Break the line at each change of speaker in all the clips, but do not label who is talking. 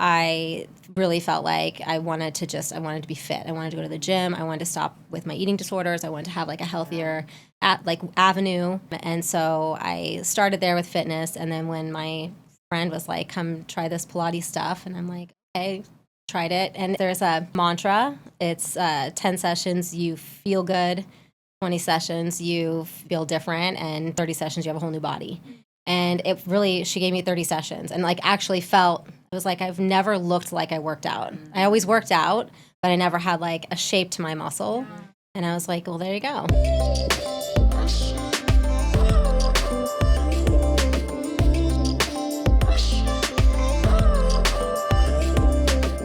I really felt like I wanted to be fit. I wanted to go to the gym. I wanted to stop with my eating disorders. I wanted to have like a healthier avenue. And so I started there with fitness. And then when my friend was like, come try this Pilates stuff. And I'm like, okay, tried it. And there's a mantra. It's 10 sessions, you feel good. 20 sessions, you feel different. And 30 sessions, you have a whole new body. And it really, she gave me 30 sessions and like actually felt, it was like I've never looked like I worked out. I always worked out, but I never had like a shape to my muscle. And I was like, well, there you go.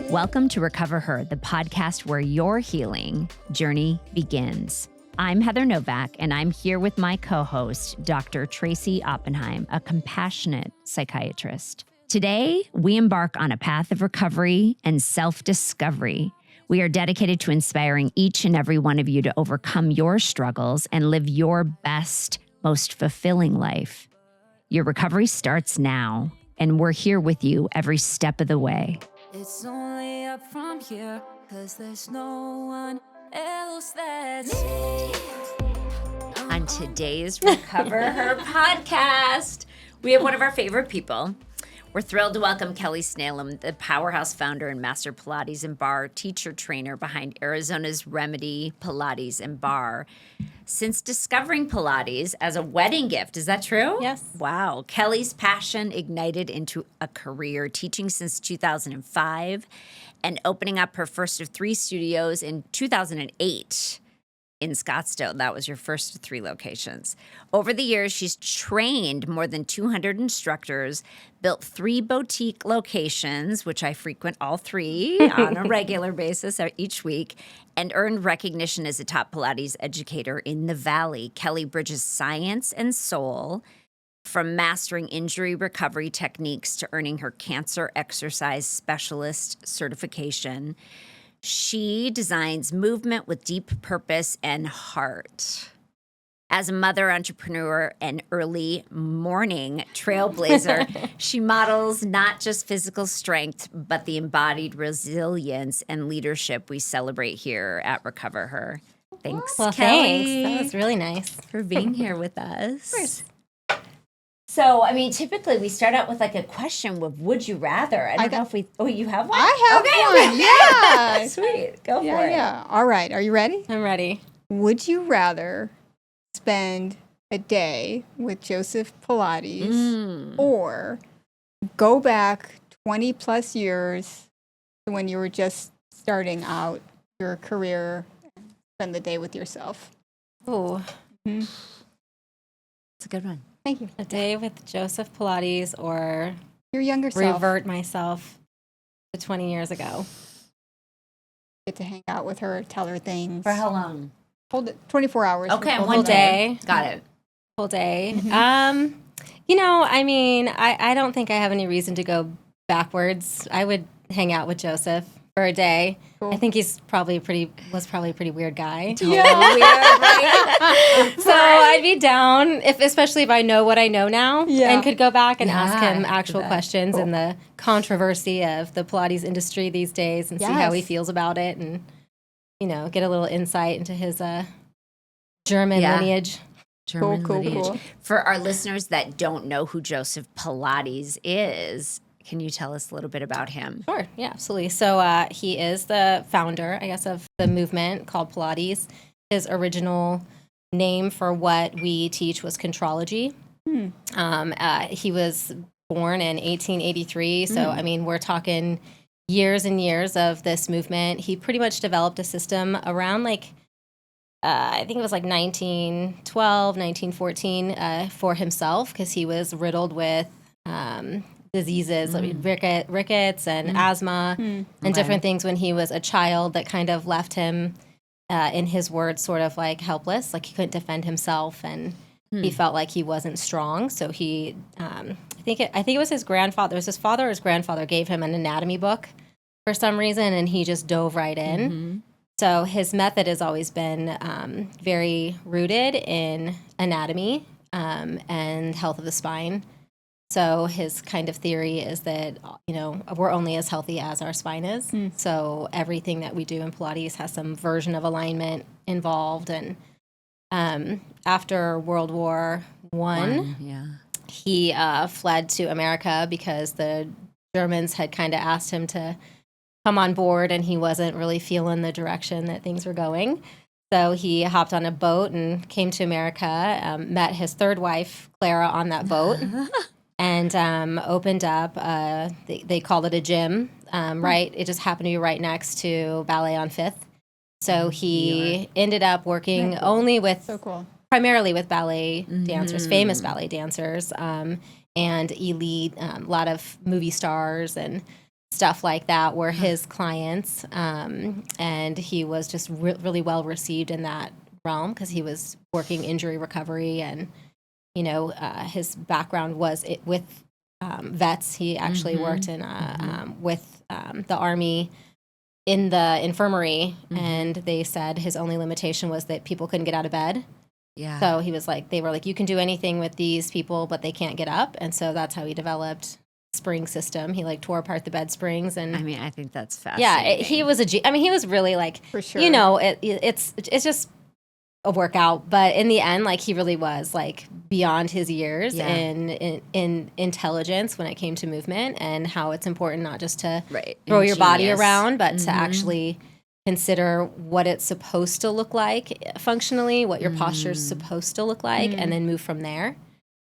Welcome to recoverHER, the podcast where your healing journey begins. I'm Heather Novak, and I'm here with my co-host, Dr. Tracy Oppenheim, a compassionate psychiatrist. Today, we embark on a path of recovery and self-discovery. We are dedicated to inspiring each and every one of you to overcome your struggles and live your best, most fulfilling life. Your recovery starts now, and we're here with you every step of the way.
It's only up from here, 'cause there's no one else that's me.
On today's recoverHER podcast, we have one of our favorite people. We're thrilled to welcome Kelly Snailum, the powerhouse founder and master Pilates and Barre teacher trainer behind Arizona's Remedy Pilates and Barre. Since discovering Pilates as a wedding gift, is that true?
Yes.
Wow. Kelly's passion ignited into a career, teaching since 2005 and opening up her first of 3 studios in 2008 in Scottsdale. That was your first of 3 locations. Over the years, she's trained more than 200 instructors, built 3 boutique locations, which I frequent all 3 on a regular basis each week, and earned recognition as a top Pilates educator in the Valley. Kelly bridges science and soul, from mastering injury recovery techniques to earning her cancer exercise specialist certification. She designs movement with deep purpose and heart. As a mother, entrepreneur, and early morning trailblazer, she models not just physical strength, but the embodied resilience and leadership we celebrate here at recoverHER. Thanks,
Well,
Kelly.
thanks. That was really nice.
For being here with us.
Of course.
So, I mean, typically we start out with like a question of would you rather? I don't know if we, you have one?
I have one, yeah.
Sweet. Go for it.
Yeah. All right. Are you ready?
I'm ready.
Would you rather spend a day with Joseph Pilates or go back 20 plus years to when you were just starting out your career and spend the day with yourself?
Oh,
It's a good one.
Thank you.
a day with Joseph Pilates or
Your younger self.
revert myself to 20 years ago.
Get to hang out with her, tell her things.
For how long?
Hold it 24 hours.
Okay,
Hold
one
it.
day.
Got it.
Whole day. I mean, I don't think I have any reason to go backwards. I would hang out with Joseph for a day.
Cool.
I think was probably a pretty weird guy.
Yeah.
So I'd be down, especially if I know what I know now,
Yeah.
and could go back and ask
Yeah,
him
I
actual
bet.
questions and the controversy of the Pilates industry these days, and see how he
Yes.
feels about it, and get a little insight into his German
Yeah.
lineage.
German
Cool.
lineage. For our listeners that don't know who Joseph Pilates is, can you tell us a little bit about him?
Sure, yeah, absolutely. So he is the founder, I guess, of the movement called Pilates. His original name for what we teach was contrology. He was born in 1883, so I mean, we're talking years and years of this movement. He pretty much developed a system around I think it was 1912, 1914 for himself, because he was riddled with diseases like rickets and asthma and different things when he was a child that kind of left him, in his words, sort of like helpless, like he couldn't defend himself, and he felt like he wasn't strong. So he, I think it was his grandfather. It was his father or his grandfather gave him an anatomy book for some reason, and he just dove right in. So his method has always been very rooted in anatomy and health of the spine. So his kind of theory is that, we're only as healthy as our spine is. So everything that we do in Pilates has some version of alignment involved. And after World War I, he fled to America because the Germans had kind of asked him to come on board, and he wasn't really feeling the direction that things were going. So he hopped on a boat and came to America, met his third wife, Clara, on that boat. And opened up, they called it a gym, right? It just happened to be right next to Ballet on Fifth. So he ended up working only with, primarily with ballet dancers, famous ballet dancers, and elite, a lot of movie stars and stuff like that were his clients. And he was just really well received in that realm because he was working injury recovery, and his background was with vets. He actually worked in with the Army in the infirmary, and they said his only limitation was that people couldn't get out of bed. Yeah. So he was like, they were like, you can do anything with these people, but they can't get up. And so that's how he developed spring system. He tore apart the bed springs, and
I think that's fascinating.
Yeah, he was he was really
for sure.
It's just a workout, but in the end, he really was beyond his years in intelligence when it came to movement, and how it's important not just to throw your body around, but to actually consider what it's supposed to look like functionally, what your posture is supposed to look like, and then move from there.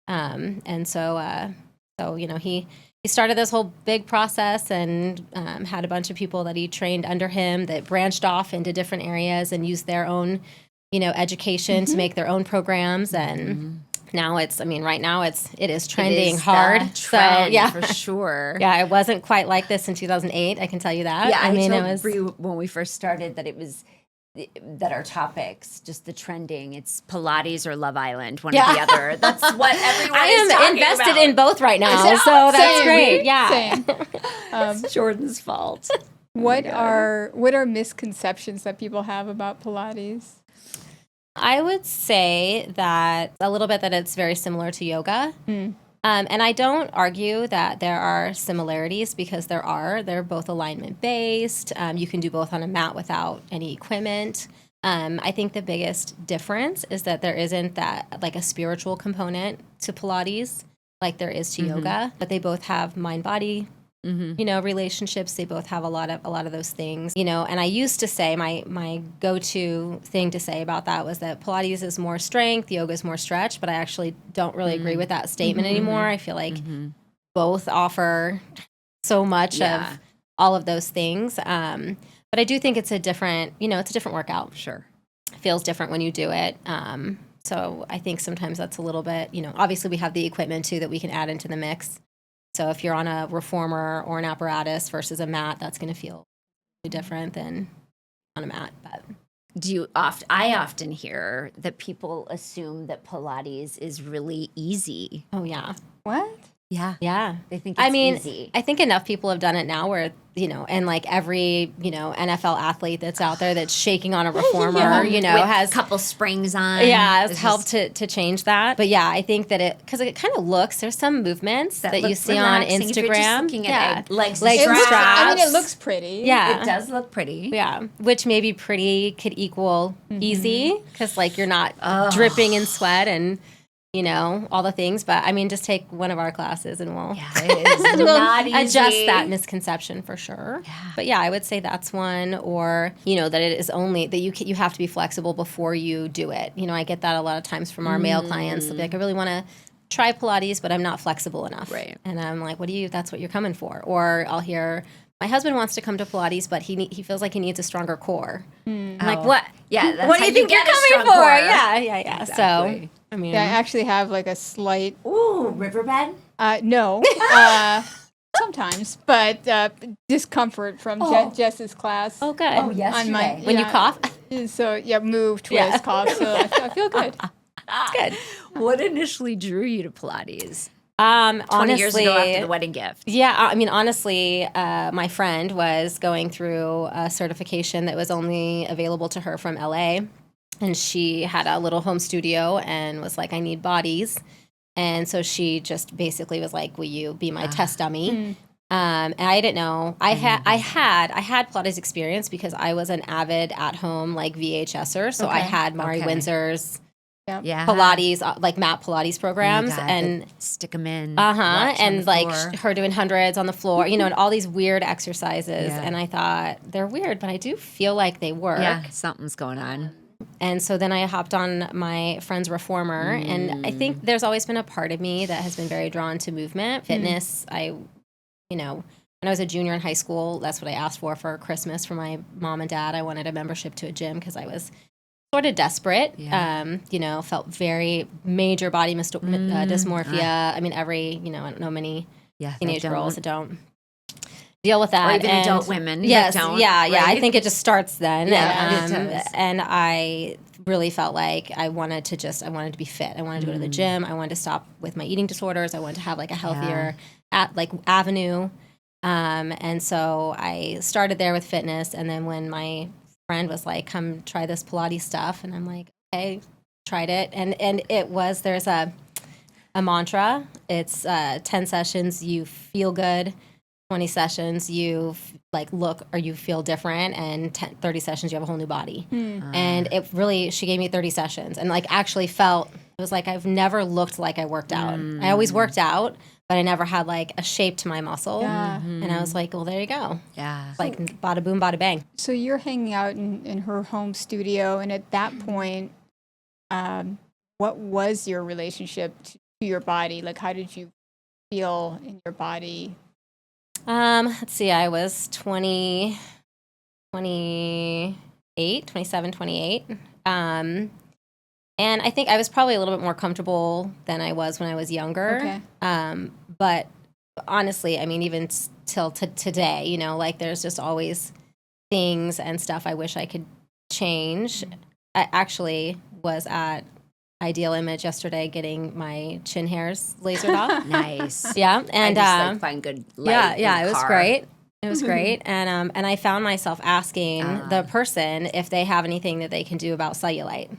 And so he started this whole big process, and had a bunch of people that he trained under him that branched off into different areas and used their own education to make their own programs. And now right now it is trending hard.
Trend,
so yeah,
for sure.
Yeah, it wasn't quite like this in 2008. I can tell you that.
Yeah, I told
it was
Bree when we first started that our topics, just the trending, it's Pilates or Love Island, one or the other. That's what everyone is talking
invested
about.
in both right now, so that's great. Yeah,
Same.
It's Jordan's fault.
What are misconceptions that people have about Pilates?
I would say that a little bit that it's very similar to yoga. And I don't argue that there are similarities, because there are. They're both alignment based. You can do both on a mat without any equipment. I think the biggest difference is that there isn't that a spiritual component to Pilates like there is to yoga, but they both have mind-body relationships. They both have a lot of those things, and I used to say my go-to thing to say about that was that Pilates is more strength, yoga is more stretch, but I actually don't really agree with that statement anymore. I feel like both offer so much of all of those things. But I do think it's a different, it's a different workout.
Sure.
It feels different when you do it. So I think sometimes that's a little bit, obviously we have the equipment too that we can add into the mix. So if you're on a reformer or an apparatus versus a mat, that's going to feel different than on a mat. But
I often hear that people assume that Pilates is really easy.
Oh yeah.
What?
Yeah.
They think it's easy.
I think enough people have done it now where, and every, NFL athlete that's out there that's shaking on a reformer, has
a couple springs on.
Yeah, it's helped to change that. But yeah, I think that because it kind of there's some movements that you see
relaxing.
on
If you're just
Instagram.
looking at legs
straps.
It looks pretty.
Yeah.
It does look pretty.
Yeah, which maybe pretty could equal easy, because you're not dripping in sweat and all the things. But just take one of our classes and we'll adjust that misconception for sure. Yeah. But yeah, I would say that's one, or that it is only that you have to be flexible before you do it. I get that a lot of times from our male clients. They'll be like, I really want to try Pilates, but I'm not flexible enough.
Right.
And I'm like, that's what you're coming for. Or I'll hear, my husband wants to come to Pilates, but he feels like he needs a stronger core. I'm like, what?
Yeah, that's
what do
how
you think
you
you're
get a
coming
strong
for?
core.
Yeah.
Exactly.
So,
Yeah, I actually have a slight...
Ooh, riverbed?
No. Sometimes, but discomfort from Jess's class.
Oh, good.
Oh, yesterday.
When you cough?
So, move, twist, cough. So I feel good.
That's good.
What initially drew you to Pilates?
20
20 years ago after the wedding gift.
Yeah, honestly, my friend was going through a certification that was only available to her from LA. And she had a little home studio and was like, I need bodies. And so she just basically was like, will you be my test dummy? And I didn't know. I had Pilates experience because I was an avid at home like VHSer. So I had Mari Windsor's Pilates, like mat Pilates programs,
Oh my God,
and
stick them in.
and like her doing hundreds on the floor, you know, and all these weird exercises.
Yeah.
And I thought they're weird, but I do feel like they work.
Yeah, something's going on.
And so then I hopped on my friend's reformer, and I think there's always been a part of me that has been very drawn to movement, fitness. You know, when I was a junior in high school, that's what I asked for Christmas for my mom and dad. I wanted a membership to a gym because I was sort of desperate.
Yeah.
You know, felt very major body dysmorphia. I mean, I don't know many teenage girls that don't deal with that.
Or even adult women.
Yes,
that don't,
yeah. I
right?
think it just starts then.
Yeah, it does.
And I really felt like I wanted to be fit. I wanted to go to the gym. I wanted to stop with my eating disorders. I wanted to have like a healthier avenue. And so I started there with fitness. And then when my friend was like, come try this Pilates stuff. And I'm like, okay, tried it. And there's a mantra. It's 10 sessions, you feel good. 20 sessions, you look or you feel different, and 30 sessions, you have a whole new body. And it really, she gave me 30 sessions and like actually felt, it was like I've never looked like I worked out. I always worked out, but I never had like a shape to my muscle. And I was like, well, there you go.
Yeah.
Like bada boom, bada bang.
So you're hanging out in her home studio, and at that point, what was your relationship to your body? Like, how did you feel in your body?
Let's see, I was 27, 28. And I think I was probably a little bit more comfortable than I was when I was younger.
Okay.
But honestly, I mean, even till today, you know, like there's just always things and stuff I wish I could change. I actually was at Ideal Image yesterday getting my chin hairs lasered off.
Nice.
Yeah. And
I just find good light.
yeah, it was great. It was great. And I found myself asking the person if they have anything that they can do about cellulite.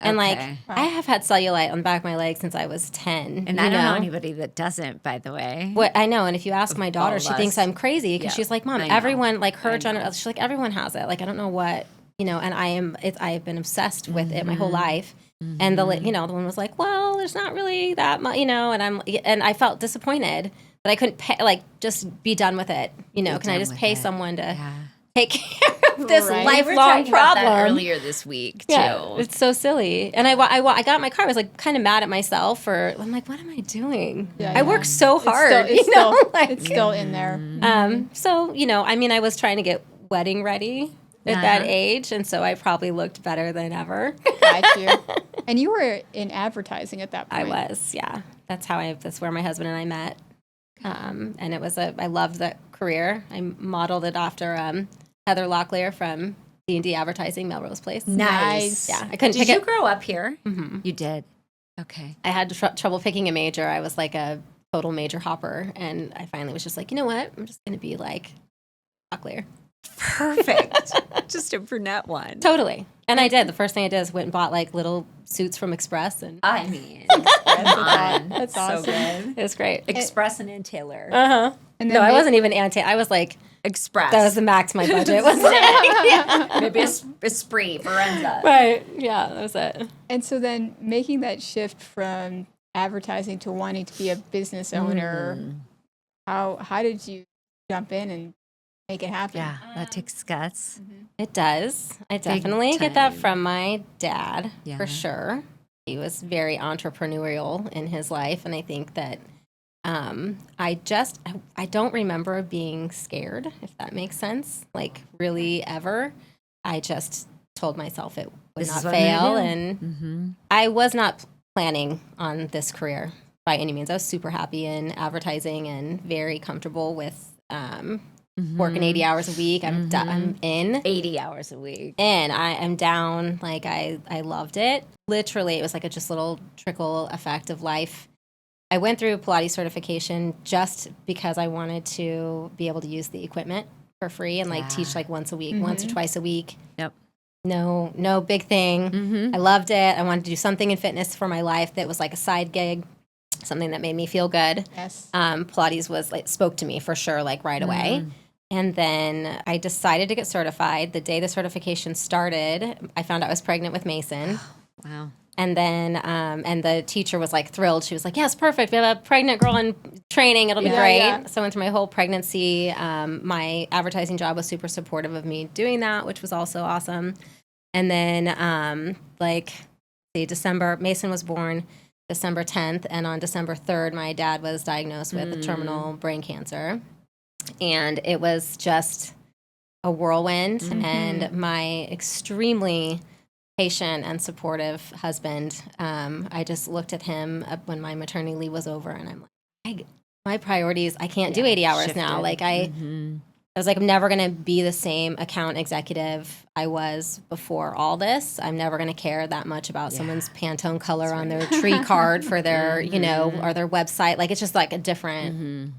And like, I have had cellulite on the back of my leg since I was 10.
And I don't know anybody that doesn't, by the way.
What I know, and if you ask my daughter, she thinks I'm crazy because she's like, Mom, everyone, like her generation, she's like, everyone has it. Like, I don't know what, you know, and I have been obsessed with it my whole life. And the one was like, well, there's not really that much, you know, and I felt disappointed that I couldn't pay, like, just be done with it. You know, can I just pay someone to take care of this lifelong problem?
Earlier this week, too.
Yeah, it's so silly. And I got in my car. I was like kind of mad at myself I'm like, what am I doing? I work so hard.
It's still in there.
So, you know, I mean, I was trying to get wedding ready at that age, and so I probably looked better than ever.
Got you. And you were in advertising at that point.
I was, yeah. That's where my husband and I met. And it was I loved that career. I modeled it after Heather Locklear from D&D Advertising, Melrose Place.
Nice.
Yeah, I couldn't pick it.
Did you grow up here? Mm-hmm. You did. Okay.
I had trouble picking a major. I was like a total major hopper, and I finally was just like, you know what? I'm just going to be like Locklear.
Perfect. Just a brunette one.
Totally. And I did. The first thing I did is went and bought like little suits from Express. And
I mean, that's
awesome.
So good.
It was great.
Express and Ann Taylor.
Uh-huh. No, I wasn't even Ann Taylor. I was like,
Express.
That was the max my budget was.
Yeah. Maybe a spree, Forenza.
Right. Yeah, that was it.
And so then making that shift from advertising to wanting to be a business owner, how did you jump in and make it happen?
Yeah, that takes guts.
It does. I definitely get that from my dad, for sure. He was very entrepreneurial in his life, and I think that I don't remember being scared, if that makes sense, like really ever. I just told myself it would not fail, and I was not planning on this career by any means. I was super happy in advertising and very comfortable with working 80 hours a week. I'm in
80 hours a week,
and I am down. Like I loved it. Literally, it was like a just little trickle effect of life. I went through Pilates certification just because I wanted to be able to use the equipment for free and like teach like once a week, once or twice a week.
Yep.
No big thing. I loved it. I wanted to do something in fitness for my life that was like a side gig. something that made me feel good.
Yes.
Pilates was like spoke to me for sure, like right away. And then I decided to get certified. The day the certification started, I found out I was pregnant with Mason.
Wow.
And then, and the teacher was like thrilled. She was like, "Yes, perfect. We have a pregnant girl in training. It'll be great."
Yeah.
So I went through my whole pregnancy. My advertising job was super supportive of me doing that, which was also awesome. And then, December, Mason was born December 10th. And on December 3rd, my dad was diagnosed with terminal brain cancer. And it was just a whirlwind. And my extremely patient and supportive husband, I just looked at him when my maternity leave was over, and I'm like, my priorities, I can't do 80 hours now. Like I was like, I'm never going to be the same account executive I was before all this. I'm never going to care that much about someone's Pantone color on their tree card for their, or their website. Like, it's just like a different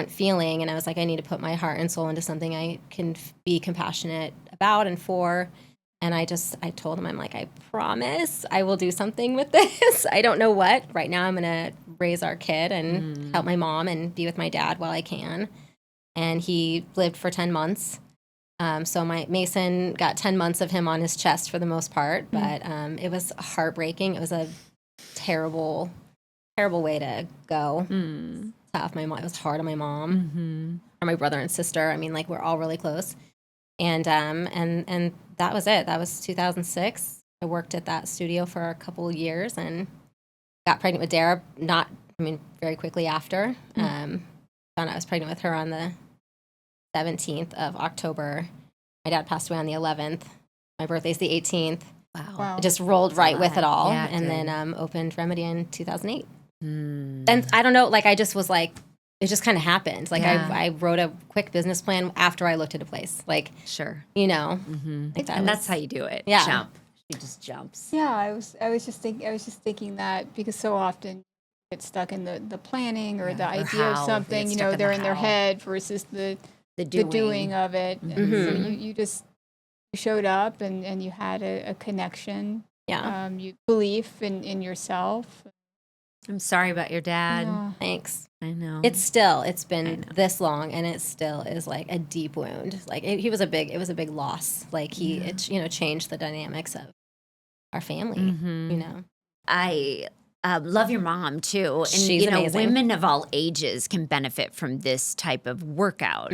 feeling. And I was like, I need to put my heart and soul into something I can be compassionate about and for. And I told him, I'm like, I promise I will do something with this. I don't know what. Right now I'm going to raise our kid and help my mom and be with my dad while I can. And he lived for 10 months. So my Mason got 10 months of him on his chest for the most part. But it was heartbreaking. It was a terrible, terrible way to go. Tough. It was hard on my mom or my brother and sister. I mean, like, we're all really close. And that was it. That was 2006. I worked at that studio for a couple of years and got pregnant with Dara. Very quickly after. Found out I was pregnant with her on the 17th of October. My dad passed away on the 11th. My birthday's the 18th.
Wow.
I just rolled right with it all,
Yeah, it
and
did.
then opened Remedy in 2008. And I don't know, like, I just was like, it just kind of happened. Like, I wrote a quick business plan after I looked at a place. Like,
Sure.
like that
And
was-
that's how you do it.
Yeah.
Jump. She just jumps.
Yeah, I was just thinking that because so often you get stuck in the planning or the idea
how.
of
They
something,
get stuck in
they're
the
in their
how.
head versus the
The
doing of it. And so you just showed up and you had a connection.
Yeah.
You belief in yourself.
I'm sorry about your dad.
Yeah.
Thanks.
I know.
It's been this long, and it still is like a deep wound. Like, it was a big loss. Like, it changed the dynamics of our family,
I love your mom too. And
She's amazing.
women of all ages can benefit from this type of workout.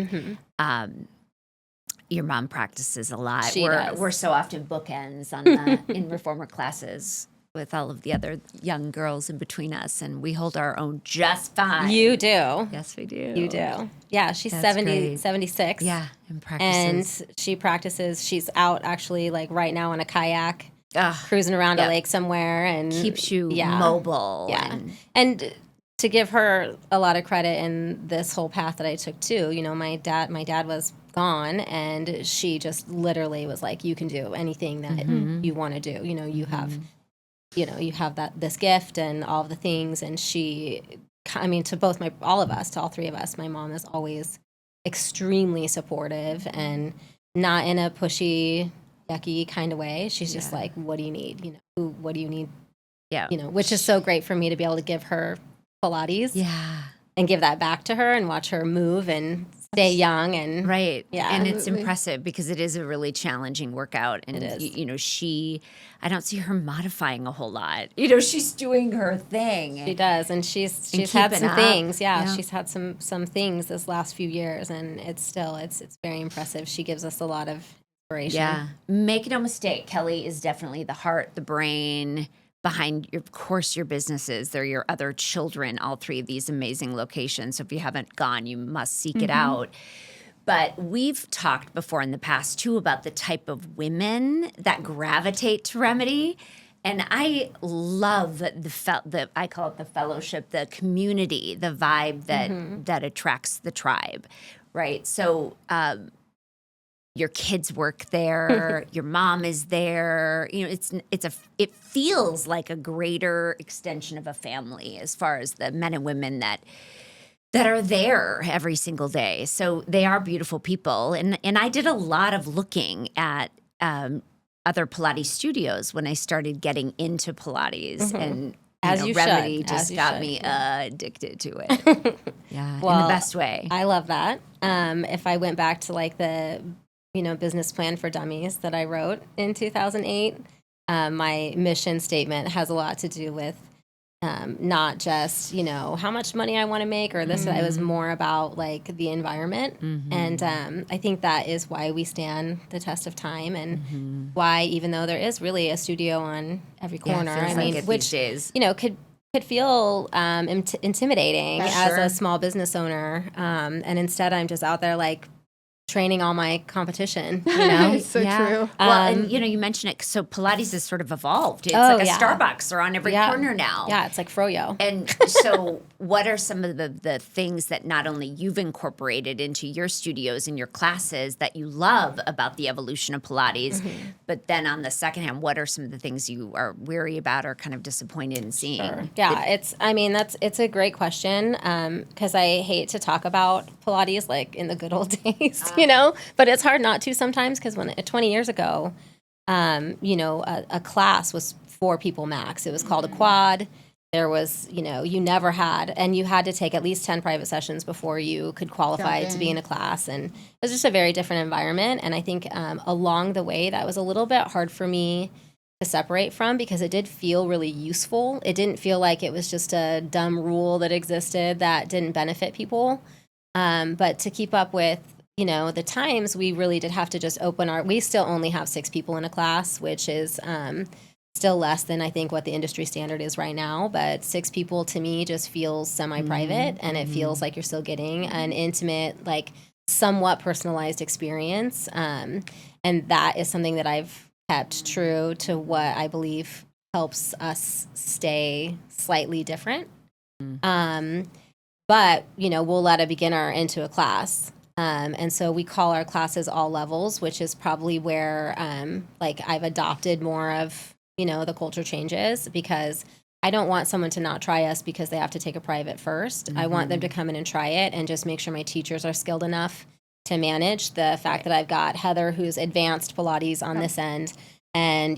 Your mom practices a lot.
She does.
We're so often bookends on the in reformer classes with all of the other young girls in between us, and we hold our own just fine.
You do.
Yes, we do.
You do. Yeah, she's
That's
70,
great.
76.
Yeah, and practices.
And she practices. She's out actually, like, right now on a kayak,
Ugh,
cruising around
Yep.
a lake somewhere, and
keeps you
yeah.
mobile.
Yeah. And to give her a lot of credit in this whole path that I took too, my dad was gone, and she just literally was like, you can do anything that you want to do. You have this gift and all of the things. And she, to all three of us, my mom is always extremely supportive and not in a pushy, yucky kind of way. She's just like, what do you need? What do you need?
Yeah.
Which is so great for me to be able to give her Pilates
Yeah.
and give that back to her and watch her move and stay young. And
Right.
Yeah.
And it's
Absolutely.
impressive because it is a really challenging workout. And,
It is.
I don't see her modifying a whole lot. She's doing her thing.
she does. And she's
And
had
keeping
some
up.
things. Yeah,
Yeah.
she's had some things this last few years, and it's very impressive. She gives us a lot of inspiration.
Yeah. Make no mistake, Kelly is definitely the heart, the brain behind your businesses. They're your other children, all three of these amazing locations. So if you haven't gone, you must seek it out. But we've talked before in the past too about the type of women that gravitate to Remedy. And I love I call it the fellowship, the community, the vibe that attracts the tribe, right? So your kids work there, your mom is there. It feels like a greater extension of a family as far as the men and women that are there every single day. So they are beautiful people. And I did a lot of looking at other Pilates studios when I started getting into Pilates. And
As you
Remedy
should.
just
As you
got
should,
me
yeah.
addicted to it. Yeah, in the
Well,
best way.
I love that. If I went back to like the, business plan for dummies that I wrote in 2008, my mission statement has a lot to do with not just, how much money I want to make or this. It was more about like the environment. And I think that is why we stand the test of time and why, even though there is really a studio on every corner,
feels
I
like
mean,
it
which,
these days.
could feel intimidating
Yeah,
as
sure.
a small business owner. And instead I'm just out there like training all my competition,
It's so
Yeah.
true.
Well, and you mentioned it. So Pilates has sort of evolved. It's like a
yeah.
Starbucks. They're on every corner now.
Yeah, it's like Froyo.
And so, what are some of the things that not only you've incorporated into your studios and your classes that you love about the evolution of Pilates, but then on the second hand, what are some of the things you are weary about or kind of disappointed in seeing?
Sure. Yeah, it's a great question because I hate to talk about Pilates like in the good old days, but it's hard not to sometimes because when 20 years ago, a class was 4 people max. It was called a quad. There was, you never had, and you had to take at least 10 private sessions before you could qualify to be in a class. And it was just a very different environment. And I think along the way, that was a little bit hard for me to separate from because it did feel really useful. It didn't feel like it was just a dumb rule that existed that didn't benefit people. But to keep up with, the times, we really did have to just we still only have 6 people in a class, which is still less than I think what the industry standard is right now. But 6 people to me just feels semi-private and it feels like you're still getting an intimate, like somewhat personalized experience. And that is something that I've kept true to what I believe helps us stay slightly different. But, we'll let a beginner into a class. And so we call our classes all levels, which is probably where I've adopted more of, the culture changes because I don't want someone to not try us because they have to take a private first. I want them to come in and try it and just make sure my teachers are skilled enough to manage the fact that I've got Heather, who's advanced Pilates on this end, and,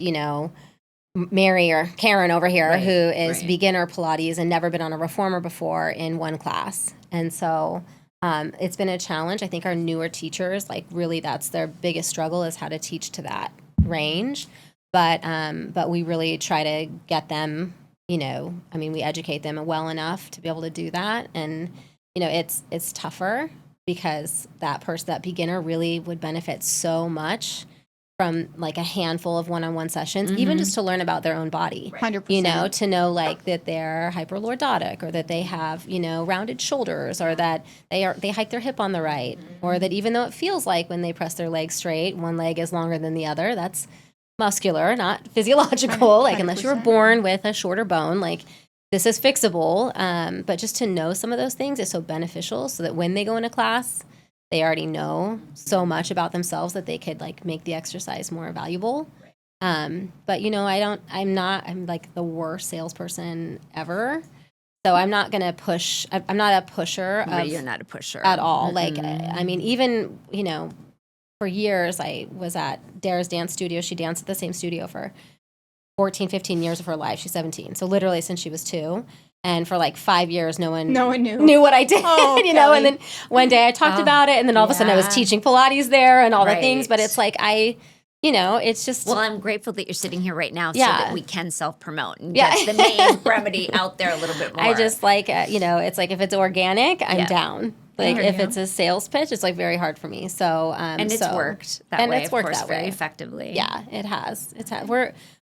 Mary or Karen over here, who is beginner Pilates and never been on a reformer before in one class. And so it's been a challenge. I think our newer teachers, really that's their biggest struggle is how to teach to that range. But we really try to get them, we educate them well enough to be able to do that. And, it's tougher because that beginner really would benefit so much from like a handful of one-on-one sessions, even just to learn about their own body,
100%.
To know like that they're hyperlordotic or that they have, rounded shoulders or that they hike their hip on the right, or that even though it feels like when they press their legs straight, one leg is longer than the other, that's muscular, not physiological, like unless you were born with a shorter bone, like this is fixable. But just to know some of those things is so beneficial so that when they go into class, they already know so much about themselves that they could like make the exercise more valuable. But I'm like the worst salesperson ever. So I'm not going to push. I'm not a pusher.
You're not a pusher
at all. Like, even, for years I was at Dara's dance studio. She danced at the same studio for 14, 15 years of her life. She's 17. So literally since she was 2. And for like 5 years, no one knew what I did,
Kelly.
And then one day I talked about it, and then all of a sudden I was teaching Pilates there and all the things. But it's like it's just.
Well, I'm grateful that you're sitting here right now so
Yeah.
that we can self-promote and get the main remedy out there a little bit more.
I just like, it's like if it's organic, I'm down. Like if it's a sales pitch, it's like very hard for me. So
and it's worked that way, of course, very effectively.
Yeah, it has.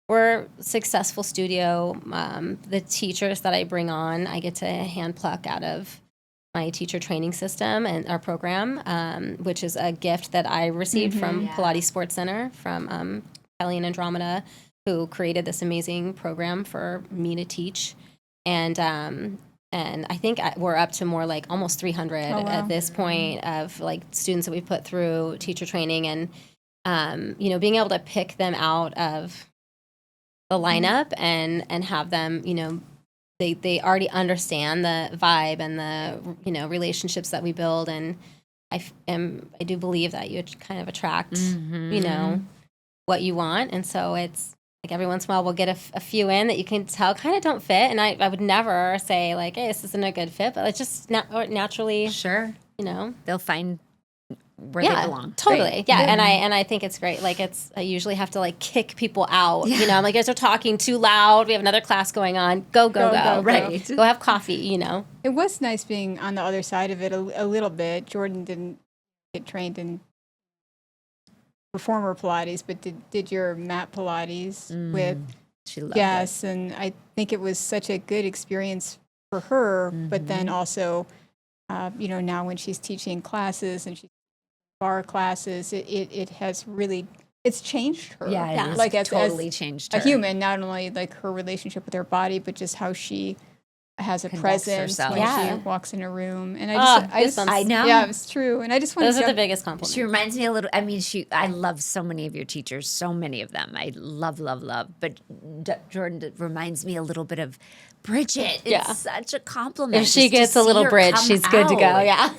We're a successful studio. The teachers that I bring on, I get to hand pluck out of my teacher training system and our program, which is a gift that I received from Pilates Sports Center from Kelly and Andromeda, who created this amazing program for me to teach. And I think we're up to more like almost 300 at this point of like students that we put through teacher training, and being able to pick them out of the lineup and have them, they already understand the vibe and the relationships that we build, and I do believe that you kind of attract what you want, and so it's like every once in a while we'll get a few in that you can tell kind of don't fit. And I would never say like, hey, this isn't a good fit, but it's just naturally,
Sure.
you know.
They'll find where they belong.
Totally.
Right.
Yeah. And I think it's great. Like I usually have to like kick people out. You know, I'm like, you guys are talking too loud. We have another class going on. Go.
Right.
Go have coffee, you know.
It was nice being on the other side of it a little bit. Jordan didn't get trained in reformer Pilates, but did your mat Pilates with
She loved
Yes, and I think it was such a good experience for her. But then also, you know, now when she's teaching classes and she's barre classes, it has really changed her.
Yeah, it has
like
totally
as
changed
a
her.
human, not only like her relationship with her body, but just how she has a
Conducts
presence
herself.
when
Yeah.
she walks in a room. And
Goosebumps.
I know.
Yeah, it's true. And I just want
Those
to
are the biggest compliments.
She reminds me a little. I mean, I love so many of your teachers, so many of them. I love. But Jordan reminds me a little bit of Bridget. It's such a compliment.
If she
just to
gets a
see
little
her
bridge,
come
she's good to go.
out.
Yeah.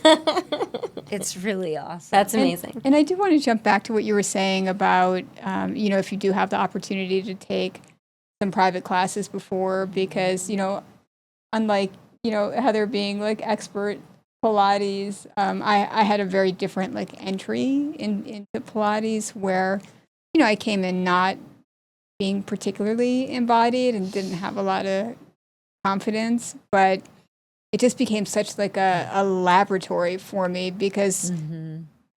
It's really awesome.
That's amazing.
And I do want to jump back to what you were saying about, you know, if you do have the opportunity to take some private classes before, because, you know, unlike, you know, Heather being like expert Pilates, I had a very different like entry into Pilates where, you know, I came in not being particularly embodied and didn't have a lot of confidence, but it just became such like a laboratory for me because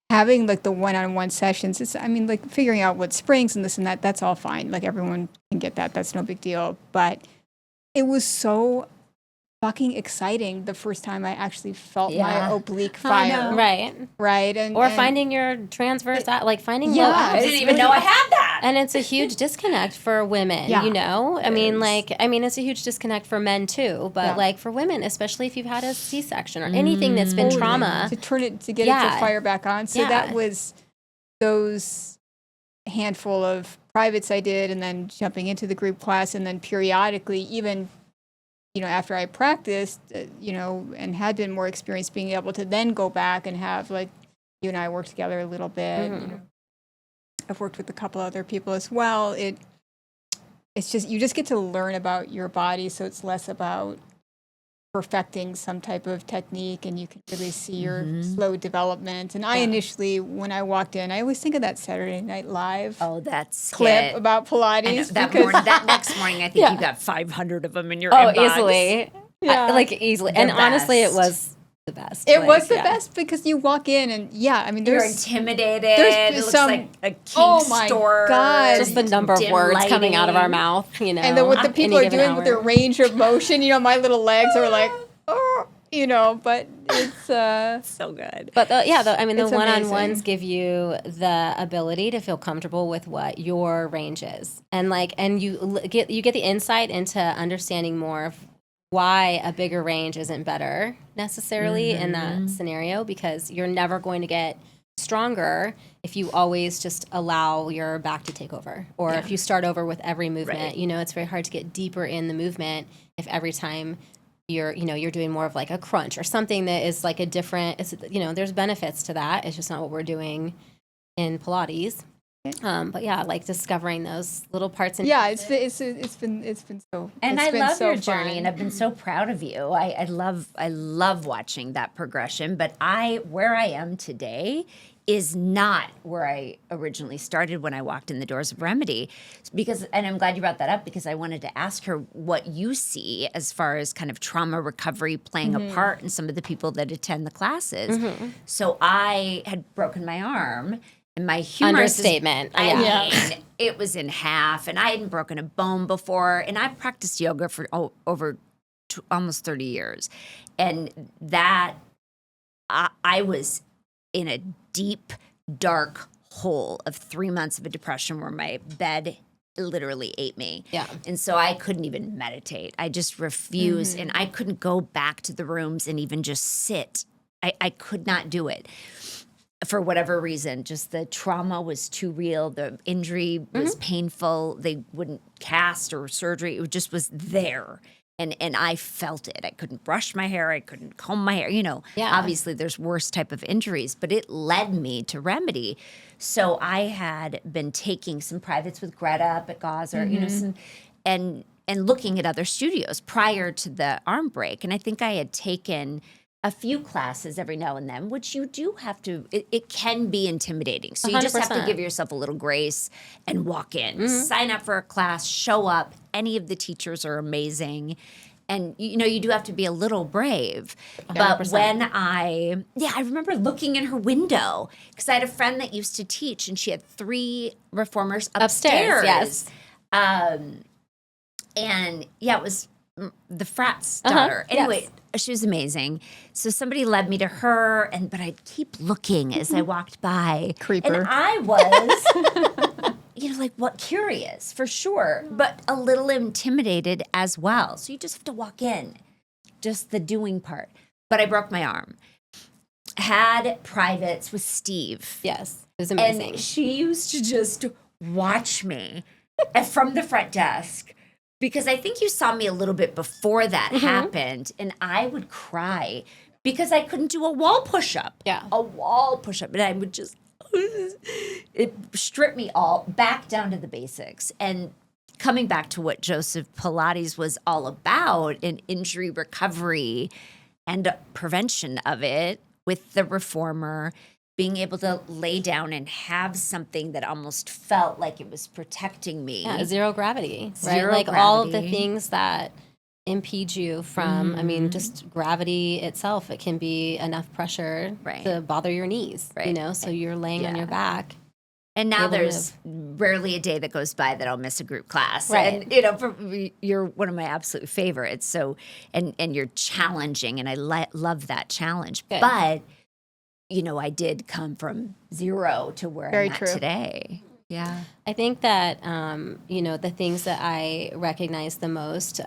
having like the one-on-one sessions, it's, I mean, like figuring out what springs and this and that, that's all fine. Like everyone can get that. That's no big deal. But it was so fucking exciting the first time I actually felt my oblique fire.
Right.
And
finding your transverse, like finding
Yeah,
low abs.
I didn't even know I had that.
And it's a huge disconnect for women, you know? I mean, it's a huge disconnect for men too, but like for women, especially if you've had a C-section or anything that's been trauma.
to get it to fire back on. So that was those handful of privates I did, and then jumping into the group class, and then periodically, even, you know, after I practiced, you know, and had been more experienced, being able to then go back and have, like, you and I work together a little bit. You know, I've worked with a couple other people as well. It's just, you just get to learn about your body, so it's less about perfecting some type of technique, and you can really see your slow development. And I initially, when I walked in, I always think of that Saturday Night Live clip about Pilates.
That next morning, I think you got 500 of them in your inbox.
Easily. Easily. And honestly, it was the best.
It was the best because you walk in and I mean,
you're intimidated.
It
looks
some,
like a kink store.
God.
Just the number of words coming out of our mouth, you know.
And then what the people are doing with their range of motion, you know, my little legs are like, oh, you know, but it's
so good.
But the one-on-ones
amazing.
give you the ability to feel comfortable with what your range is. And you get the insight into understanding more of why a bigger range isn't better necessarily in that scenario, because you're never going to get stronger if you always just allow your back to take over, or if you start over with every movement.
Right.
You know, it's very hard to get deeper in the movement if every time you're doing more of like a crunch or something that is like a different, you know, there's benefits to that. It's just not what we're doing in Pilates. But like discovering those little parts.
it's been so.
And
it's
I
been
love
so
your journey,
fun.
and I've been so proud of you. I love watching that progression. But where I am today is not where I originally started when I walked in the doors of Remedy, and I'm glad you brought that up, because I wanted to ask her what you see as far as kind of trauma recovery playing a part in some of the people that attend the classes. So I had broken my arm. And my humerus
Understatement.
I mean, it was in half, and I hadn't broken a bone before. And I've practiced yoga for over almost 30 years. And that, I was in a deep, dark hole of 3 months of a depression where my bed literally ate me.
Yeah.
And so I couldn't even meditate. I just refused, and I couldn't go back to the rooms and even just sit. I could not do it. For whatever reason, just the trauma was too real. The injury was painful. They wouldn't cast or surgery. It just was there. And I felt it. I couldn't brush my hair. I couldn't comb my hair.
Yeah.
Obviously there's worse type of injuries, but it led me to Remedy. So I had been taking some privates with Greta up at Gauzer, some, and looking at other studios prior to the arm break. And I think I had taken a few classes every now and then, which you do have to, it can be intimidating. So you just have to
100%.
give yourself a little grace and walk in, sign up for a class, show up. Any of the teachers are amazing. And, you do have to be a little brave.
100%.
But when I remember looking in her window because I had a friend that used to teach and she had 3 reformers upstairs.
Yes.
And it was the frat's daughter. Anyway, she was amazing. So somebody led me to her, but I'd keep looking as I walked by.
Creeper.
And I was, curious for sure, but a little intimidated as well. So you just have to walk in, just the doing part. But I broke my arm. Had privates with Steve.
Yes. It was amazing.
And she used to just watch me from the front desk. Because I think you saw me a little bit before that happened, and I would cry because I couldn't do a wall push-up.
Yeah.
A wall push-up. And I would just, it stripped me all back down to the basics. And coming back to what Joseph Pilates was all about, in injury recovery and prevention of it with the reformer, being able to lay down and have something that almost felt like it was protecting me.
Yeah, zero gravity, right?
Zero
Like all of the
gravity.
things that impede you from, just gravity itself. It can be enough pressure to bother your knees, so you're laying on your back.
And now
able to
there's rarely a day that goes by that I'll miss a group class.
Right.
And, you're one of my absolute favorites. So, and you're challenging, and I love that challenge.
Good.
But, I did come from 0 to where
Very
I'm at
true.
today. Yeah.
I think that, the things that I recognize the most,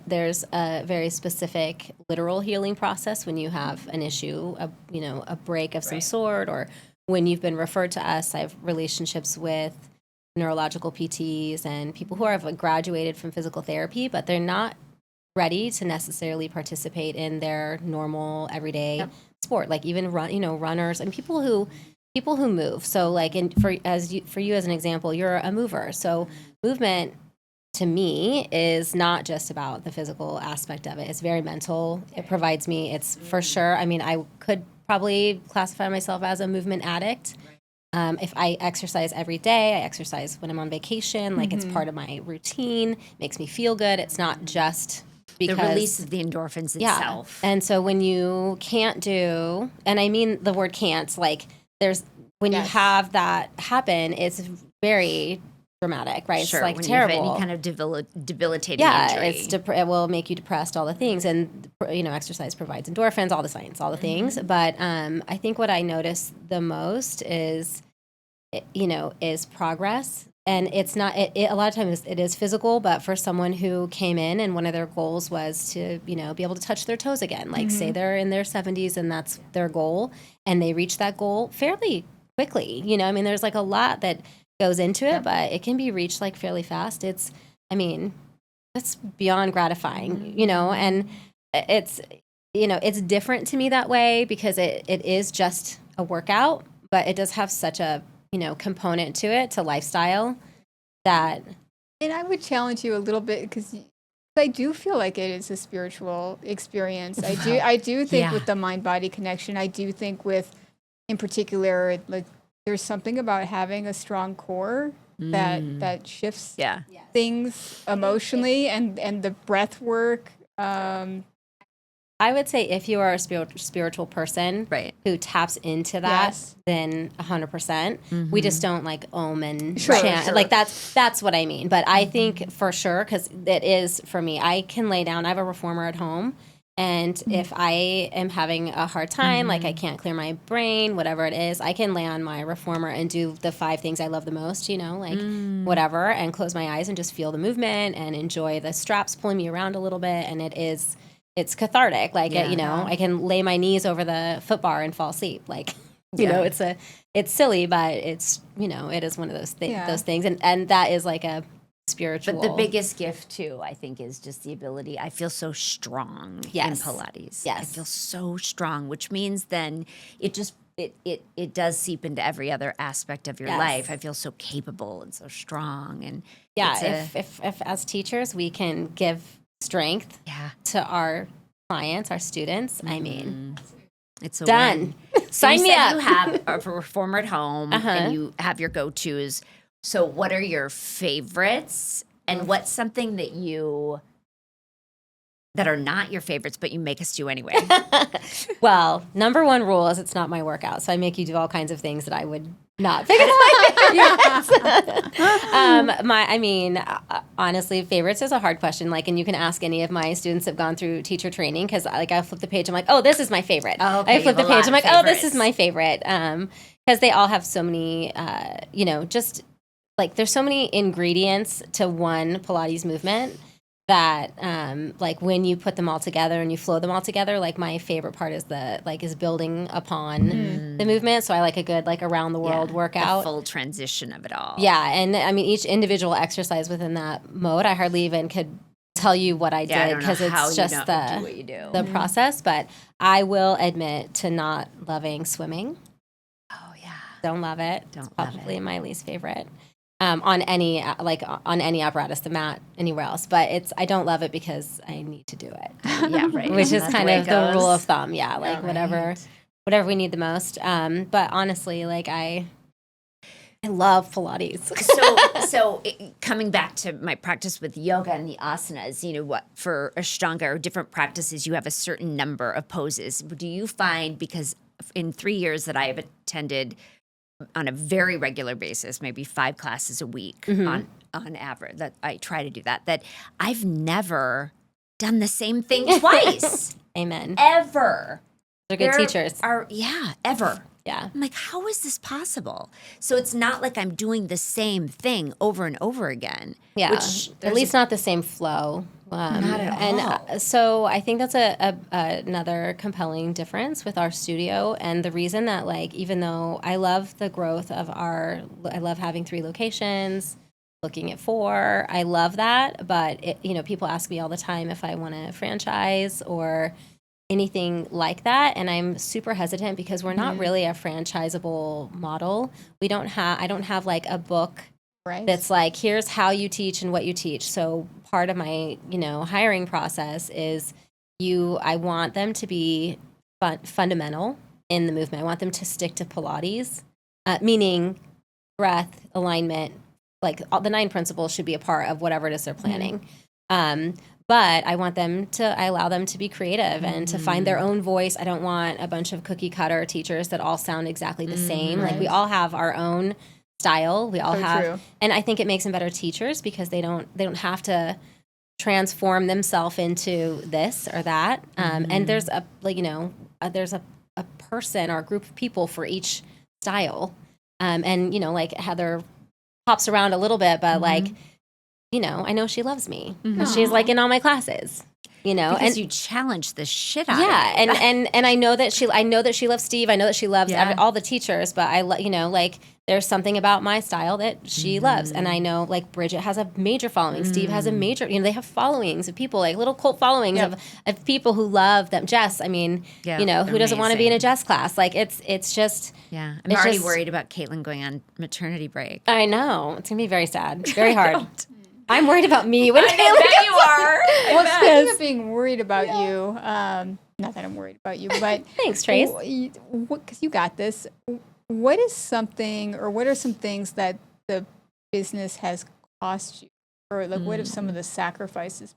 there's a very specific literal healing process when you have an issue, a break of some sort, or when you've been referred to us. I have relationships with neurological PTs and people who have graduated from physical therapy, but they're not ready to necessarily participate in their normal everyday sport, like even runners and people who move. So like for you as an example, you're a mover. So movement to me is not just about the physical aspect of it. It's very mental. It provides me, it's for sure. I mean, I could probably classify myself as a movement addict. If I exercise every day, I exercise when I'm on vacation, like it's part of my routine, makes me feel good. It's not just because
The release of the endorphins itself.
And so when you can't do, and I mean the word can't, like when you have that happen, it's very dramatic, right?
Sure,
It's like
when
terrible.
you have any kind of debilitating injury.
It will make you depressed, all the things, and exercise provides endorphins, all the science, all the things. But I think what I notice the most is progress. And it's not, a lot of times it is physical, but for someone who came in and one of their goals was to, be able to touch their toes again, like say they're in their 70s and that's their goal, and they reach that goal fairly quickly. There's like a lot that goes into it, but it can be reached like fairly fast. That's beyond gratifying, and it's different to me that way because it is just a workout, but it does have such a component to it, to lifestyle, that.
And I would challenge you a little bit because I do feel like it is a spiritual experience. I do think with the mind-body connection, I do think with, in particular, like there's something about having a strong core that shifts things emotionally, and the breath work.
I would say if you are a spiritual person who taps into that, then 100%. We just don't like om and chant.
Sure.
Like that's what I mean. But I think for sure, because it is for me, I can lay down. I have a reformer at home. And if I am having a hard time, like I can't clear my brain, whatever it is, I can lay on my reformer and do the 5 things I love the most, whatever, and close my eyes and just feel the movement and enjoy the straps pulling me around a little bit. And it's cathartic. Like, I can lay my knees over the foot bar and fall asleep. Like, it's silly, but it's, it is one of those things. And that is like a spiritual.
But the biggest gift too, I think, is just the ability. I feel so strong in
Yes.
Pilates.
Yes.
I feel so strong, which means then it just it does seep into every other aspect of your
Yes.
life. I feel so capable and so strong, and
yeah,
it's
if as teachers we can give strength
yeah,
to our clients, our students, I mean,
it's a
done.
win.
Sign
you
me
said
up.
You have a reformer at home,
Uh-huh.
and you have your go-tos. So, what are your favorites, and what's something that are not your favorites, but you make us do anyway?
Well, number one rule is it's not my workout, so I make you do all kinds of things that I would not pick as my favorites. Honestly, favorites is a hard question. Like, and you can ask any of my students that have gone through teacher training, because like I flip the page, I'm like, oh, this is my favorite.
Oh, okay,
I flip
you
the
have a
page, I'm
lot
like,
of
oh, this is
favorites.
my favorite. Because they all have so many, just like there's so many ingredients to one Pilates movement that like when you put them all together and you flow them all together, like my favorite part is is building upon the movement. So I like a good like around the world
The
workout.
full transition of it all.
Yeah, and I mean each individual exercise within that mode, I hardly even could tell you what I
Yeah, I
did
don't know
because
how
it's
you
just
don't do what you do.
the process. But I will admit to not loving swimming.
Oh yeah.
Don't love it.
Don't
It's
love
probably
it.
my least favorite. On any apparatus, the mat, anywhere else. But I don't love it because I need to do it,
Yeah, right.
which is
That's
kind
way
of
it
the rule
goes.
of thumb. Yeah, like whatever we need the most. But honestly, like I love Pilates.
Coming back to my practice with yoga and the asanas, what for Ashtanga or different practices, you have a certain number of poses. Do you find, because in 3 years that I have attended on a very regular basis, maybe 5 classes a week on average, that I try to do that I've never done the same thing twice.
Amen.
Ever.
They're good teachers.
Ever.
Yeah.
I'm like, how is this possible? So it's not like I'm doing the same thing over and over again.
Yeah,
Which
at least not the same flow.
Not at
and
all.
So I think that's another compelling difference with our studio, and the reason that like even though I love the growth of I love having 3 locations, looking at 4, I love that, but people ask me all the time if I want to franchise or anything like that, and I'm super hesitant because we're not really a franchisable model. I don't have like a book
Right.
that's like, here's how you teach and what you teach. So part of my, hiring process is I want them to be fundamental in the movement. I want them to stick to Pilates, meaning breath, alignment, like all the 9 principles should be a part of whatever it is they're planning. But I allow them to be creative and to find their own voice. I don't want a bunch of cookie cutter teachers that all sound exactly the same. Like we all have our own style. We all
So
have,
true.
and I think it makes them better teachers because they don't have to transform themselves into this or that. And there's a person or a group of people for each style. And like Heather hops around a little bit, but like, I know she loves me. 'Cause she's like in all my classes.
Because
and
you challenge the shit out
yeah,
of it.
and I know that she loves Steve. I know that she loves
Yeah.
all the teachers, but like there's something about my style that she loves, and I know like Bridget has a major following. Steve has a major. They have followings of people, like little cult followings of people who love them. Jess, I mean,
Yeah,
who
they're
doesn't want to be in a
amazing.
Jess class? Like it's just.
Yeah, I'm
It's
already
just-
worried about Caitlin going on maternity break.
I know it's gonna be very sad, very hard. I'm worried about me when
I bet you are.
Well, speaking of being worried about you, not that I'm worried about you, but
Thanks, Trace.
Because you got this. What are some things that the business has cost you, or like what are some of the sacrifices?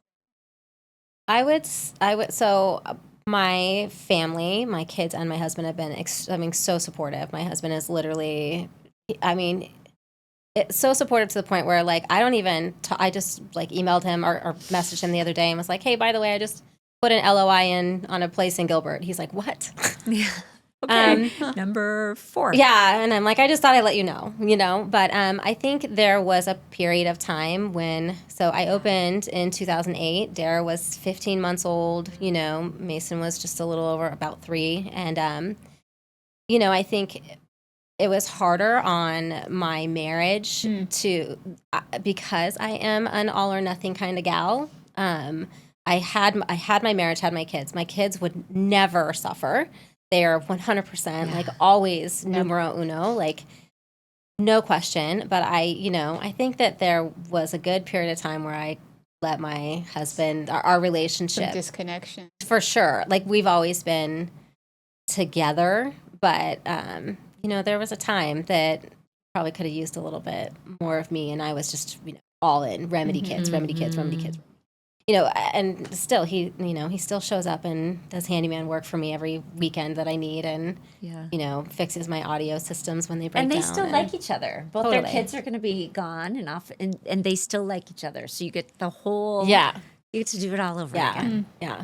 I would. So my family, my kids, and my husband have been so supportive. My husband is literally, it's so supportive to the point where like I don't even. I just like emailed him or messaged him the other day and was like, hey, by the way, I just put an LOI in on a place in Gilbert. He's like, what?
Okay, number 4.
Yeah, and I'm like, I just thought I'd let you know. But I think there was a period of time when, so I opened in 2008. Dara was 15 months old. Mason was just a little over about 3, and I think it was harder on my marriage to because I am an all or nothing kind of gal. I had my marriage, had my kids. My kids would never suffer. They are 100% like always numero uno, like no question. But I think that there was a good period of time where I let my husband, our relationship,
Some disconnection.
for sure. Like we've always been together, but there was a time that probably could have used a little bit more of me, and I was just all in remedy kids, remedy kids, remedy kids. And still he still shows up and does handyman work for me every weekend that I need, and fixes my audio systems when they break down.
And they still like each other. Both their kids are going to be gone and off, and they still like each other. So you get the whole you get to do it all over again.
Yeah.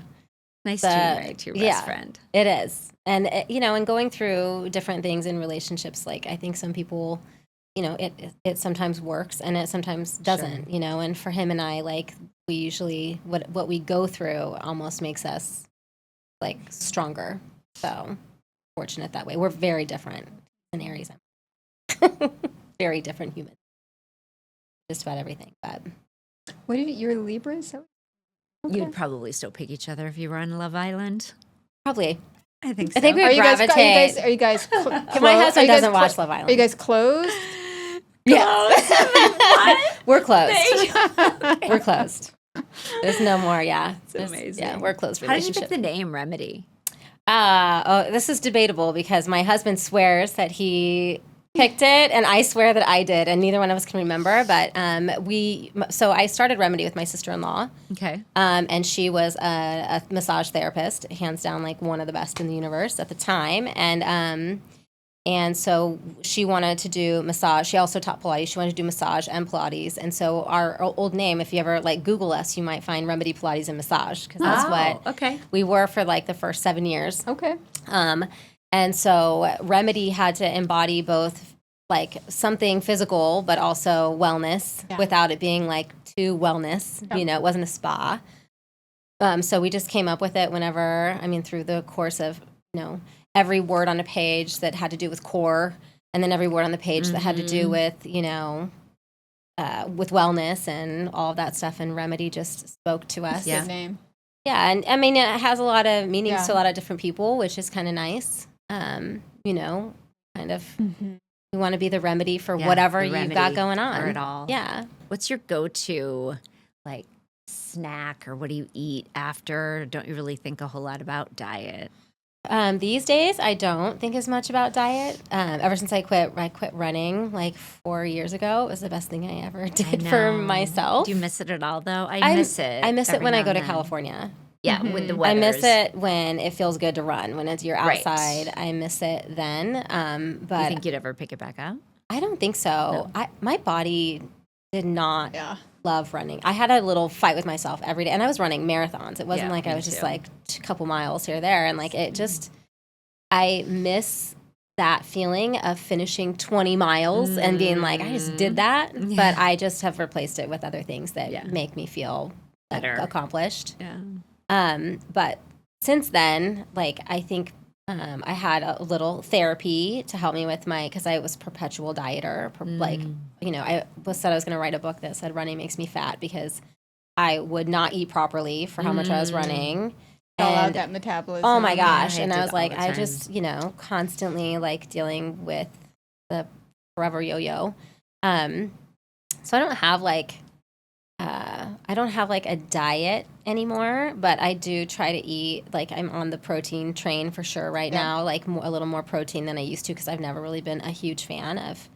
Nice to be married to your best friend.
It is. And and going through different things in relationships, like I think some people, it sometimes works and it sometimes doesn't, and for him and I, like we usually, what we go through almost makes us like stronger. So fortunate that way. We're very different in Aries. Very different humans. Just about everything. But
What did you're Libras? Okay.
You'd probably still pick each other if you were on Love Island.
probably.
I think so.
I think we would gravitate.
Are you guys
My husband doesn't watch Love Island.
Are you guys closed?
Yeah. We're closed. We're closed. There's no more,
It's amazing.
Yeah, we're closed
How did you
relationship.
pick the name Remedy?
This is debatable because my husband swears that he picked it, and I swear that I did, and neither one of us can remember. But so I started Remedy with my sister-in-law.
Okay.
And she was a massage therapist, hands down, like one of the best in the universe at the time. And so she wanted to do massage. She also taught Pilates. She wanted to do massage and Pilates. And so our old name, if you ever like Google us, you might find Remedy Pilates and Massage, because that's what we were for like the first 7 years.
Okay.
And so Remedy had to embody both like something physical, but also wellness without it being like too wellness. It wasn't a spa. So we just came up with it through the course of, every word on a page that had to do with core, and then every word on the page that had to do with, with wellness and all of that stuff. And Remedy just spoke to us.
Good name.
Yeah. And it has a lot of meanings to a lot of different people, which is kind of nice. Kind of, we want to be the remedy for whatever you've got going on.
For it all.
Yeah.
What's your go-to, like, snack, or what do you eat after? Don't you really think a whole lot about diet?
These days, I don't think as much about diet. Ever since I quit running like 4 years ago. It was the best thing I ever did for myself.
Do you miss it at all, though? I miss it.
I miss it when I go to California.
Yeah, when the weather.
I miss it when it feels good to run. When you're outside, right. I miss it then. But
do you think you'd ever pick it back up?
I don't think so.
No.
My body did not love running. I had a little fight with myself every day, and I was running marathons. It wasn't like I was just like a couple miles here or there, and like it just. I miss that feeling of finishing 20 miles and being like, I just did that, but I just have replaced it with other things that make me feel better, accomplished. Yeah. But since then, like I think I had a little therapy to help me with because I was perpetual dieter. I said I was going to write a book that said running makes me fat because I would not eat properly for how much I was running.
All out that metabolism.
Oh my gosh. And I was like, I just, constantly like dealing with the forever yo-yo. So I don't have like a diet anymore, but I do try to eat, like I'm on the protein train for sure right now, like a little more protein than I used to, because I've never really been a huge fan of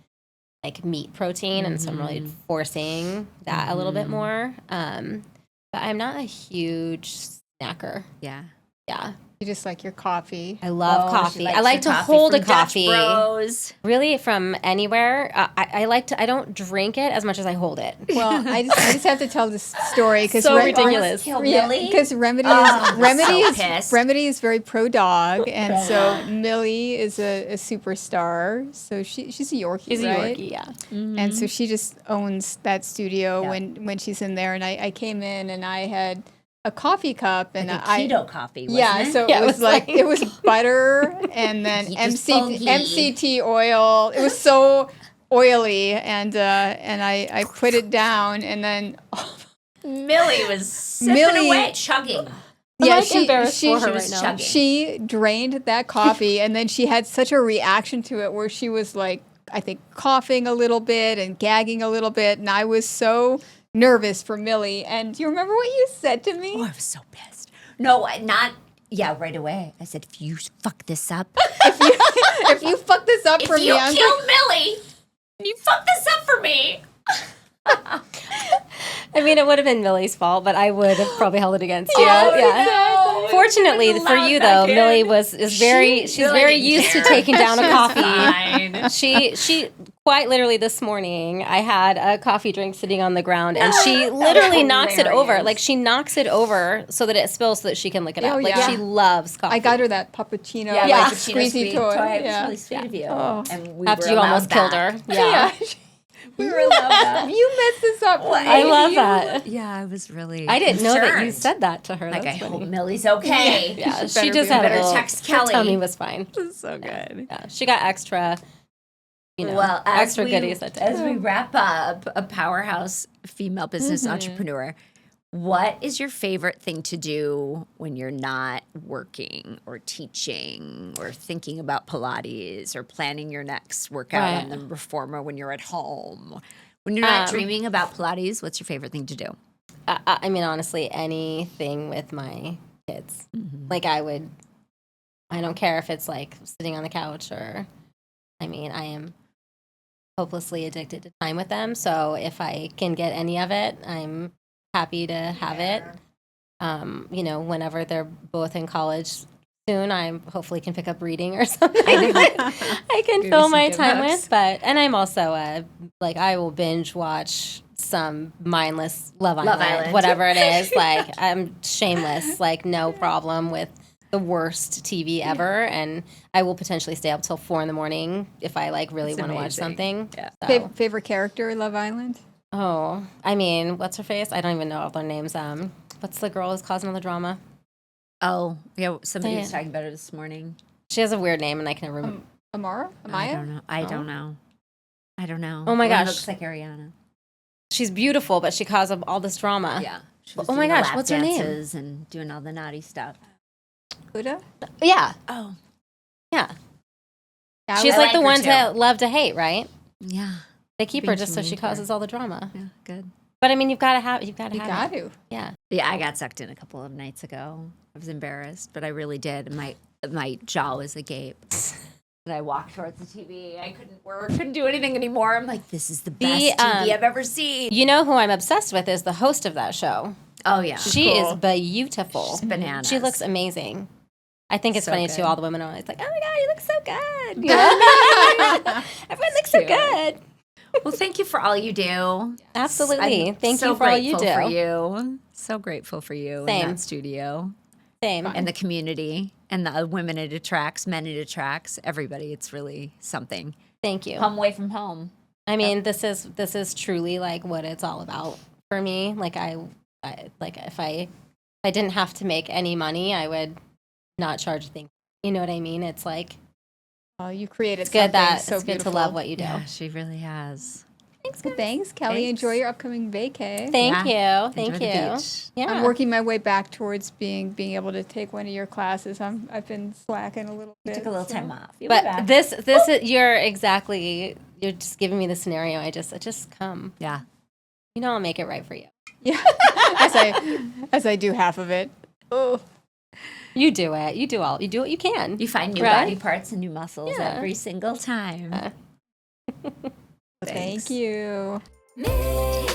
like meat protein. And so I'm really forcing that a little bit more. But I'm not a huge snacker. Yeah.
You just like your coffee.
I love coffee. I like to hold a coffee.
Dutch Bros.
Really, from anywhere. I don't drink it as much as I hold it.
Well, I just have to tell this story because
so ridiculous.
Because Remedy is very pro dog, and so Millie is a superstar. So she's a Yorkie,
She's
right?
a Yorkie, yeah.
Mm-hmm. And so she just owns that studio when she's in there. And I came in and I had a coffee cup, and
Like a keto coffee, wasn't
yeah,
it?
so
Yeah,
it was like it was butter and then
He just told me.
MCT oil. It was so oily, and I put it down, and then
Millie was sipping
Millie-
away, chugging.
yeah,
like embarrassed for her
she was
right now.
chugging.
she drained that coffee, and then she had such a reaction to it where she was like, I think, coughing a little bit and gagging a little bit, and I was so nervous for Millie. And do you remember what you said to me?
Oh, I was so pissed. No, yeah, right away. I said, if you fuck this up,
If you fuck this up for
if
me,
you
I'm
kill Millie, you fuck this up for me.
I mean, it would have been Millie's fault, but I would have probably held it against you.
Oh,
yeah.
no.
Fortunately
It was
for
allowed
you
back
though,
in.
Millie she's very
Millie didn't
used
care.
to taking down a
She was
coffee.
fine.
She quite literally this morning, I had a coffee drink sitting on the ground, and she literally knocks it over.
hilarious.
Like she knocks it over so that it spills, so that she can lick it
Oh,
up. Like
yeah.
she loves coffee.
I got her that puppuccino,
Yeah,
like
Yeah.
a squeezy toy.
It was
Yeah.
really sweet of you.
Oh.
And we
After
were
you
allowed
almost killed
that.
her. Yeah.
We were allowed that.
You messed this up for me.
I love that.
Yeah, I was really
I didn't know that you
concerned.
said that to her.
Like,
That's
I hope
funny.
Millie's okay.
Yeah,
She
she
better
just
be.
had a
Better
little.
text
Her
Kelly.
tummy was fine.
So good.
Yeah, she got extra.
Well,
extra goodies that day.
As we wrap up, a powerhouse female business entrepreneur, what is your favorite thing to do when you're not working or teaching or thinking about Pilates or planning your next workout on the reformer when you're at home? When you're not dreaming about Pilates, what's your favorite thing to do?
I mean, honestly, anything with my kids. Like I don't care if it's like sitting on the couch or, I mean, I am hopelessly addicted to time with them. So if I can get any of it, I'm happy to have it. Whenever they're both in college soon, I hopefully can pick up reading or something. I can fill my time with. And I'm also I will binge watch some mindless Love Island, whatever it is. Like I'm shameless, like no problem with the worst TV ever, and I will potentially stay up till 4 a.m. if I like really want to watch something.
Yeah.
So.
Favorite character in Love Island?
Oh, I mean, what's her face? I don't even know all their names. What's the girl who's causing all the drama?
Oh, yeah, somebody was
Diane.
talking about it this morning.
She has a weird name, and I can never remember.
Amara?
I
Amaya?
don't know. I don't know.
Oh my
The one
gosh.
looks like Ariana.
She's beautiful, but she caused all this drama.
Yeah. She was
Oh my
doing the
gosh,
lap
what's her name?
dances and doing all the naughty stuff.
Huda?
Yeah.
Oh,
Yeah.
Yeah,
She's
I
like
like
the
her
one
too.
to love to hate, right?
yeah.
They keep her
Being
just so
too
she
mean to her.
causes all the drama.
Yeah, good.
But I mean, you've got to have
you
it.
got to.
Yeah.
Yeah, I got sucked in a couple of nights ago. I was embarrassed, but I really did. My jaw was agape. And I walked towards the TV. I couldn't work, couldn't do anything anymore. I'm like, this is the best TV I've ever seen.
You know who I'm obsessed with is the host of that show.
Oh, yeah.
She
cool.
is beautiful.
She's bananas.
She looks amazing. I think it's
So
funny
good.
too. All the women are always like, "Oh my god, you look so good." You know? Everyone looks so
cute.
good.
Well, thank you for all you do.
Absolutely.
I'm
Thank
so
you for all you
grateful
do.
For you. So grateful for you
Same.
in that studio
Same.
and the community and the women it attracts, men it attracts, everybody. It's really something.
Thank you.
Come away from home.
I mean, this is truly like what it's all about for me. Like I like if I didn't have to make any money, I would not charge a thing. You know what I mean? It's like
Oh, you created
it's good
something so
it's good
beautiful.
to love what you do.
Yeah, she really has.
Thanks, Kelly.
Thanks.
Enjoy your upcoming vacay.
Thank
Yeah.
you. Thank
Enjoy
you.
the beach.
Yeah.
I'm working my way back towards being able to take one of your classes. I've been slacking a little bit.
Took a little
so-
time off. You'll be
But
back.
this is you're just giving me the scenario. I just come.
Yeah.
You know I'll make it right for you.
Yeah, as I do half of it. Oh,
You do it. You do what you can.
You find new
Right?
body parts and new muscles
Yeah.
every single time.
thank you.
Me